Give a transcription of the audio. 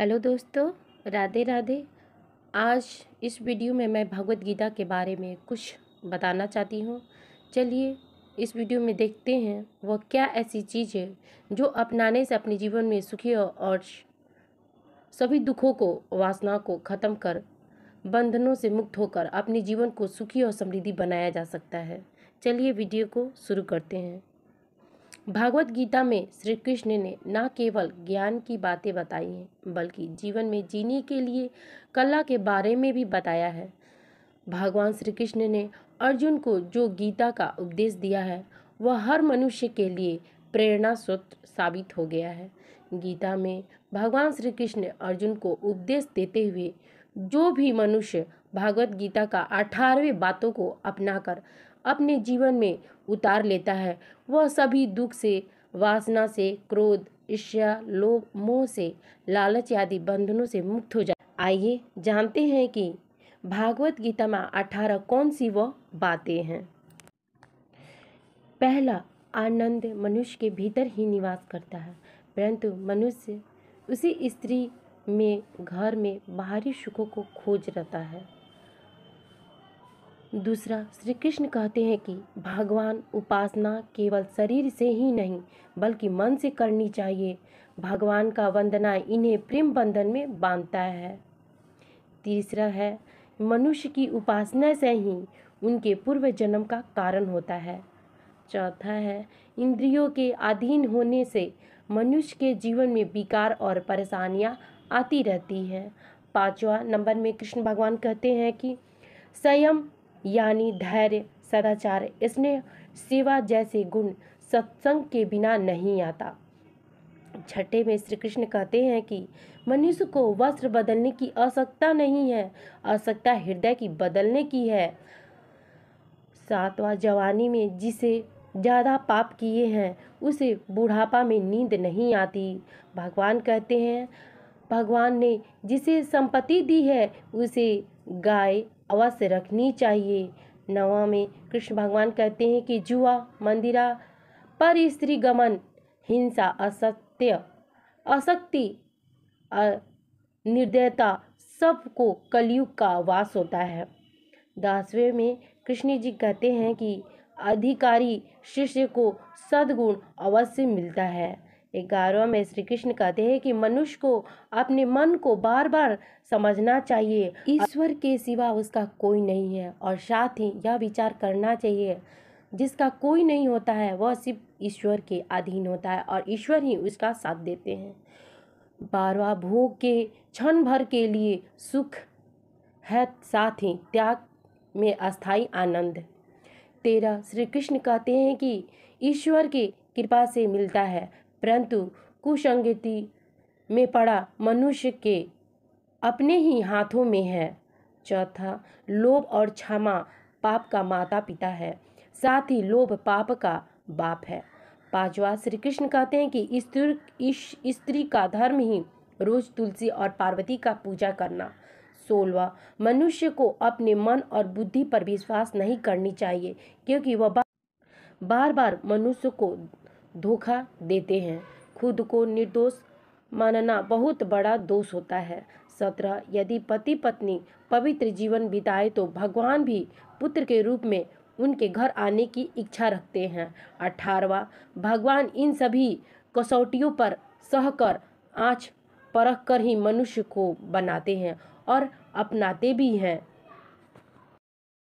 Hello दोस्तों, राधे राधे। आज इस वीडियो में मैं भगवत गीता के बारे में कुछ बताना चाहती हूँ। चलिए इस वीडियो में देखते हैं वह क्या ऐसी चीज़ है जो अपनाने से अपने जीवन में सुखी और सभी दुखों को, वासना को ख़त्म कर बंधनों से मुक्त होकर अपने जीवन को सुखी और समृद्धि बनाया जा सकता है। चलिए वीडियो को शुरू करते हैं। भागवत गीता में श्री कृष्ण ने न केवल ज्ञान की बातें बताई हैं बल्कि जीवन में जीने के लिए कला के बारे में भी बताया है। भगवान श्री कृष्ण ने अर्जुन को जो गीता का उपदेश दिया है वह हर मनुष्य के लिए प्रेरणा स्रोत साबित हो गया है। गीता में भगवान श्री कृष्ण अर्जुन को उपदेश देते हुए जो भी मनुष्य भागवत गीता का 18वें बातों को अपनाकर अपने जीवन में उतार लेता है वह सभी दुख से, वासना से, क्रोध, ईर्ष्या, लोभ, मोह से, लालच आदि बंधनों से मुक्त हो जाए। आइए जानते हैं कि भागवत गीता में 18 कौन सी वह बातें हैं। पहला, आनंद मनुष्य के भीतर ही निवास करता है, परंतु मनुष्य उसी स्त्री में, घर में बाहरी सुखों को खोज रहता है। दूसरा, श्री कृष्ण कहते हैं कि भगवान उपासना केवल शरीर से ही नहीं बल्कि मन से करनी चाहिए। भगवान का वंदना इन्हें प्रेम बंधन में बांधता है। तीसरा है, मनुष्य की उपासना से ही उनके पूर्व जन्म का कारण होता है। चौथा है, इंद्रियों के अधीन होने से मनुष्य के जीवन में विकार और परेशानियां आती रहती हैं। पांचवा नंबर में कृष्ण भगवान कहते हैं कि संयम यानी धैर्य, सदाचार, स्नेह, सेवा जैसे गुण सत्संग के बिना नहीं आता। छठे में श्री कृष्ण कहते हैं कि मनुष्य को वस्त्र बदलने की आवश्यकता नहीं है, आवश्यकता हृदय की बदलने की है। सातवां, जवानी में जिसे ज़्यादा पाप किए हैं उसे बुढ़ापा में नींद नहीं आती। भगवान कहते हैं भगवान ने जिसे संपत्ति दी है उसे गाय अवश्य रखनी चाहिए। नौवां में कृष्ण भगवान कहते हैं कि जुआ, मंदिरा, पर स्त्री गमन, हिंसा, असत्य, असक्ति, निर्दयता सबको कलयुग का वास होता है। 10वें में कृष्ण जी कहते हैं कि अधिकारी शिष्य को सद्गुण अवश्य मिलता है। 11वां में श्री कृष्ण कहते हैं कि मनुष्य को अपने मन को बार बार समझना चाहिए, ईश्वर के सिवा उसका कोई नहीं है, और साथ ही यह विचार करना चाहिए जिसका कोई नहीं होता है वह सिर्फ ईश्वर के अधीन होता है और ईश्वर ही उसका साथ देते हैं। 12वां, भोग के क्षण भर के लिए सुख है, साथ ही त्याग में अस्थाई आनंद। 13, श्री कृष्ण कहते हैं कि ईश्वर की कृपा से मिलता है, परंतु कुसंगति में पड़ा मनुष्य के अपने ही हाथों में है। चौथा, लोभ और क्षमा पाप का माता पिता है, साथ ही लोभ पाप का बाप है। 5वां, श्री कृष्ण कहते हैं कि स्त्री का धर्म ही रोज तुलसी और पार्वती का पूजा करना। 16वां, मनुष्य को अपने मन और बुद्धि पर विश्वास नहीं करनी चाहिए क्योंकि वह बार बार मनुष्य को धोखा देते हैं। खुद को निर्दोष मानना बहुत बड़ा दोष होता है। 17, यदि पति पत्नी पवित्र जीवन बिताए तो भगवान भी पुत्र के रूप में उनके घर आने की इच्छा रखते हैं। 18वां, भगवान इन सभी कसौटियों पर सहकर आँच परख कर ही मनुष्य को बनाते हैं और अपनाते भी हैं।